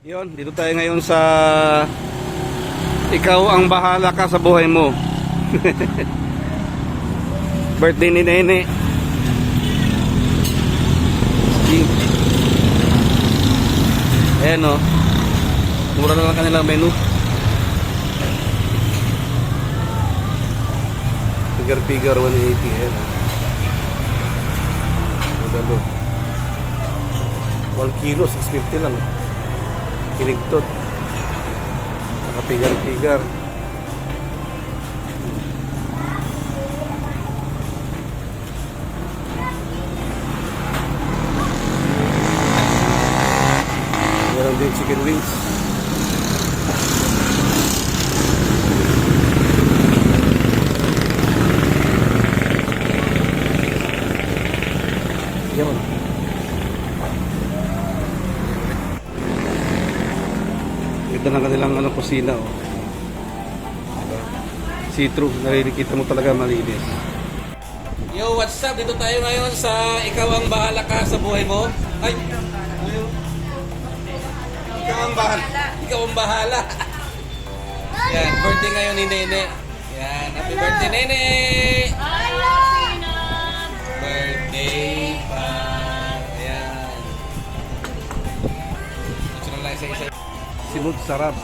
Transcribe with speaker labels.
Speaker 1: Yun, dito tayo ngayon sa ikaw ang bahala ka sa buhay mo. Birthday ni Nene. Ayan o. Mura na lang kanilang menu. Figure 180. Ayan o. Magalo. 1 kilo, 650 lang. Kinigtot. Nakapigar-pigar. Meron din chicken wings. Yan. Ito na kanilang kusina oh. See-through, nakikita mo talaga malinis. Yo, what's up? Dito tayo ngayon sa ikaw ang bahala ka sa buhay mo. Ay, ikaw ang bahala. Ikaw ang bahala. Yan, birthday ngayon ni Nene. Yan, happy birthday Nene! Birthday pa. Ayan. Gusto lang isa-isa. Simut sarap.